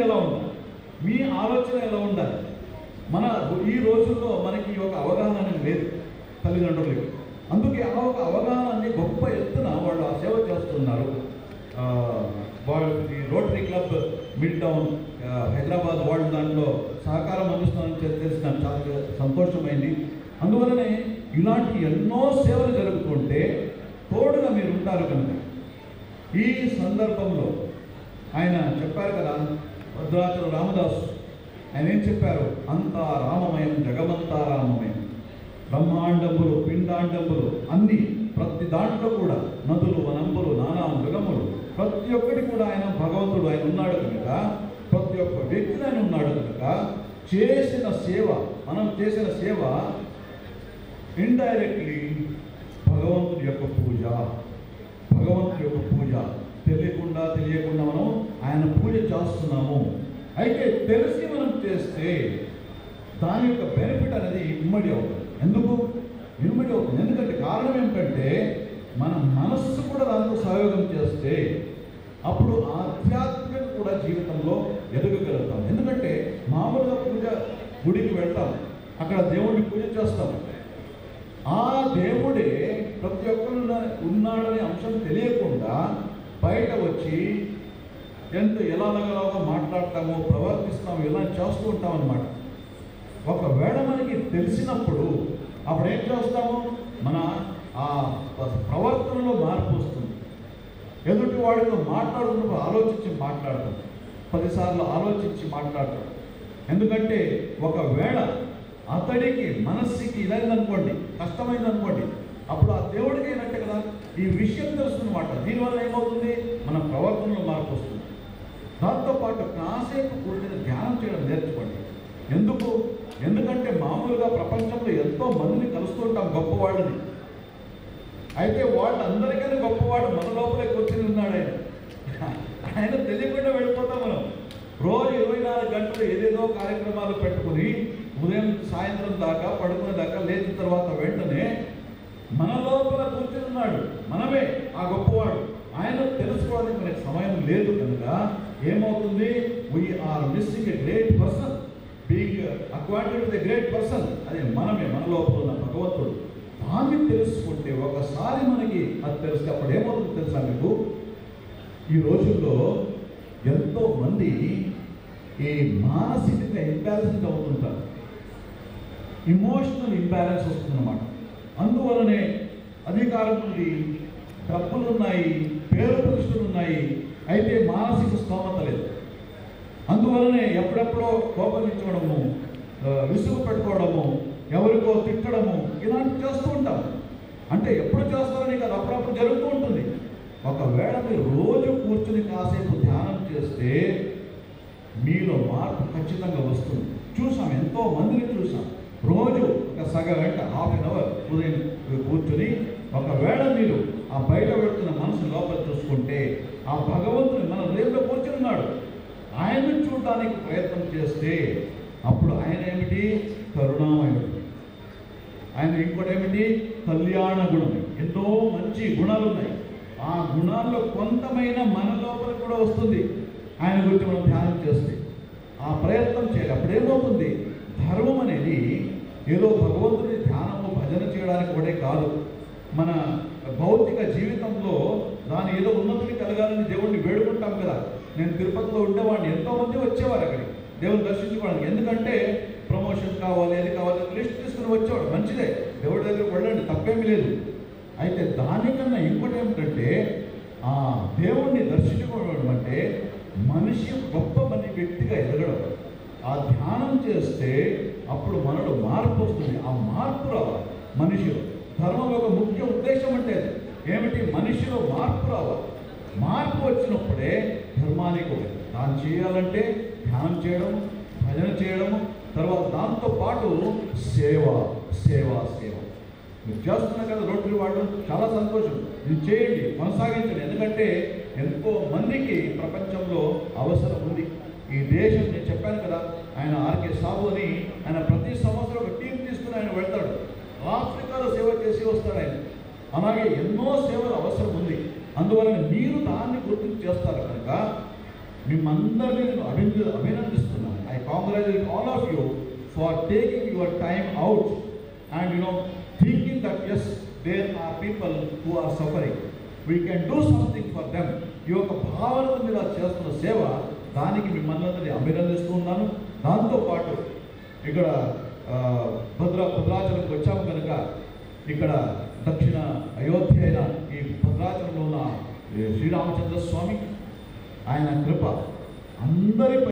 ఎలా ఉండాలి, మీ ఆలోచన ఎలా ఉండాలి. మన ఈ రోజుల్లో మనకి ఒక అవగాహన అనేది లేదు తల్లిదండ్రులకి. అందుకే ఆ ఒక అవగాహనని గొప్ప ఎత్తున వాళ్ళు ఆ సేవ చేస్తున్నారు. వాళ్ళకి rotary club mid town Hyderabad వాళ్ళు దాంట్లో సహకారం అందిస్తామని తెలిసి నాకు చాలా సంతోషమైంది. అందువలనే ఇలాంటి ఎన్నో సేవలు జరుగుతుంటే తోడుగా మీరు ఉంటారు కనుక ఈ సందర్భంలో ఆయన చెప్పారు కదా, భద్రాచల రామదాసు ఆయన ఏం చెప్పారు, అంతా రామమయం జగమంతా రామమయం, బ్రహ్మాండములు పిండాండములు అన్నీ, ప్రతి దాంట్లో కూడా నదులు వనంబులు నానా మృగములు ప్రతి ఒక్కటి కూడా ఆయన భగవంతుడు ఆయన ఉన్నాడు కనుక, ప్రతి ఒక్క వ్యక్తి ఆయన ఉన్నాడు కనుక చేసిన సేవ, మనం చేసిన సేవ ఇండైరెక్ట్లీ భగవంతుడి యొక్క పూజ, భగవంతుడి యొక్క పూజ. తెలియకుండా మనం ఆయన పూజ చేస్తున్నాము. అయితే తెలిసి మనం చేస్తే దాని యొక్క బెనిఫిట్ అనేది ఇమ్మడి అవుతుంది. ఎందుకు ఇమ్మడి అవుతుంది? ఎందుకంటే కారణం ఏమిటంటే మన మనస్సు కూడా దాంతో సహయోగం చేస్తే అప్పుడు ఆధ్యాత్మిక కూడా జీవితంలో ఎదగగలుగుతాం. ఎందుకంటే మామూలుగా పూజ గుడికి వెళ్తాం, అక్కడ దేవుడిని పూజ చేస్తాం. ఆ దేవుడే ప్రతి ఒక్కరు ఉన్నాడనే అంశం తెలియకుండా బయట వచ్చి ఎలాగలాగా మాట్లాడతామో ప్రవర్తిస్తామో ఇలా చేస్తూ ఉంటాం అన్నమాట. ఒకవేళ మనకి తెలిసినప్పుడు అప్పుడు ఏం చేస్తాము, మన ఆ ప్రవర్తనలో మార్పు వస్తుంది. ఎదుటి వాడితో మాట్లాడుతున్నప్పుడు ఆలోచించి మాట్లాడతాం, 10 సార్లు ఆలోచించి మాట్లాడతాం. ఎందుకంటే ఒకవేళ అతడికి మనస్సుకి ఇదైందనుకోండి, కష్టమైందనుకోండి, అప్పుడు ఆ దేవుడికి అయినట్టే కదా. ఈ విషయం తెలుస్తుందన్నమాట. దీనివల్ల ఏమవుతుంది, మన ప్రవర్తనలో మార్పు వస్తుంది. దాంతోపాటు కాసేపు కూర్చొని ధ్యానం చేయడం నేర్చుకోండి. ఎందుకంటే మామూలుగా ప్రపంచంలో ఎంతో మందిని కలుస్తుంటాం గొప్పవాళ్ళని. అయితే వాళ్ళందరికీ గొప్పవాడు మన లోపలే కూర్చొని ఉన్నాడు ఆయన తెలియకుండా వెళ్ళిపోతాం మనం. రోజు 24 గంటలు ఏదేదో కార్యక్రమాలు పెట్టుకుని ఉదయం సాయంత్రం దాకా పడుకునే దాకా లేచిన తర్వాత వెంటనే మన లోపల కూర్చొని ఉన్నాడు, మనమే ఆ గొప్పవాడు. ఆయన తెలుసుకోవడానికి మనకి సమయం లేదు కనుక ఏమవుతుంది, we are missing a great person, being acquired with a great person. అది మనమే, మన లోపల ఉన్న భగవంతుడు. దాన్ని తెలుసుకుంటే ఒకసారి మనకి అది తెలిస్తే అప్పుడు ఏమవుతుంది తెలుసా మీకు, ఈ రోజుల్లో ఎంతో మంది ఈ మానసికంగా ఇంబ్యాలెన్స్ అవుతుంటారు, ఇమోషనల్ ఇంబ్యాలెన్స్ వస్తుందన్నమాట. అందువలనే అధికారం ఉంది, డబ్బులు ఉన్నాయి, పేరు ప్రతిష్టలు ఉన్నాయి, అయితే మానసిక స్తోమత లేదు. అందువలనే ఎప్పుడెప్పుడో కోపగించడము, విసుగు పెట్టుకోవడము, ఎవరికో తిట్టడము, ఇలాంటివి చేస్తూ ఉంటాం. అంటే ఎప్పుడు చేస్తారని కాదు, అప్పుడప్పుడు జరుగుతూ ఉంటుంది. ఒకవేళ మీరు రోజు కూర్చుని కాసేపు ధ్యానం చేస్తే మీలో మార్పు ఖచ్చితంగా వస్తుంది. చూసాం, ఎంతో మందిని చూసాం. రోజు ఒక సగం గంట, ½ an hour ఉదయం కూర్చుని ఒకవేళ మీరు ఆ బయట పెడుతున్న మనసు లోపల చూసుకుంటే ఆ భగవంతుని మన హృదయంలో కూర్చున్నాడు, ఆయన్ని చూడడానికి ప్రయత్నం చేస్తే అప్పుడు ఆయన ఏమిటి, కరుణామయుడు. ఆయన ఇంకోటి ఏమిటి, కళ్యాణ గుణం. ఎన్నో మంచి గుణాలు ఉన్నాయి. ఆ గుణాల్లో కొంతమైన మన లోపల కూడా వస్తుంది ఆయన గురించి మనం ధ్యానం చేస్తే. ఆ ప్రయత్నం చేయాలి. అప్పుడేమవుతుంది, ధర్మం అనేది ఏదో భగవంతుని ధ్యానము భజన చేయడానికి ఒకటే కాదు, మన భౌతిక జీవితంలో దాని ఏదో ఉన్నతిని కలగాలని దేవుడిని వేడుకుంటాం కదా. నేను తిరుపతిలో ఉండేవాడిని, ఎంతోమంది వచ్చేవారు అక్కడికి దేవుని దర్శించుకోవడానికి. ఎందుకంటే ప్రమోషన్ కావాలి, అది కావాలి, లిస్ట్ తీసుకుని వచ్చేవాడు. మంచిదే, దేవుడి దగ్గరికి వెళ్ళండి, తప్పేమీ లేదు. అయితే దానికన్నా ఇంకోటి ఏమిటంటే ఆ దేవుణ్ణి దర్శించుకోవడం అంటే మనిషి గొప్ప వ్యక్తిగా ఎదగడం. ఆ ధ్యానం చేస్తే అప్పుడు మనలో మార్పు వస్తుంది. ఆ మార్పు రావాలి మనిషిలో. ధర్మం యొక్క ముఖ్య ఉద్దేశం అంటే ఏమిటి, మనిషిలో మార్పు రావాలి. మార్పు వచ్చినప్పుడే ధర్మానికి దాన్ని చేయాలంటే ధ్యానం చేయడం, భజన చేయడము, తర్వాత దాంతోపాటు సేవ సేవ సేవ. మీరు చేస్తున్నారు కదా రోటరీ వాళ్ళు, చాలా సంతోషం. ఇది చేయండి, కొనసాగించండి. ఎందుకంటే ఎంతో మందికి ప్రపంచంలో అవసరం ఉంది. ఈ దేశం, నేను చెప్పాను కదా, ఆయన ఆర్కే సాబు అని, ఆయన ప్రతి సంవత్సరం ఒక టీం తీసుకుని ఆయన వెళ్తాడు, ఆఫ్రికాలో సేవ చేసి వస్తాడు ఆయన. అలాగే ఎన్నో సేవలు అవసరం ఉంది. అందువలన మీరు దాన్ని గుర్తించి చేస్తారు కనుక మిమ్మందరినీ నేను అభినందిస్తున్నాను. I congratulate all of you for taking your time out and thinking that as there are people who are suffering, we can do something for them. ఈ యొక్క భావనతో మీరు చేస్తున్న సేవ, దానికి మిమ్మల్ని అందరినీ అభినందిస్తూ ఉన్నాను. దాంతోపాటు ఇక్కడ భద్రాచలంకి వచ్చాము కనుక ఇక్కడ దక్షిణ అయోధ్య అయిన ఈ భద్రాచలంలో ఉన్న శ్రీరామచంద్ర స్వామి ఆయన కృప అందరిపై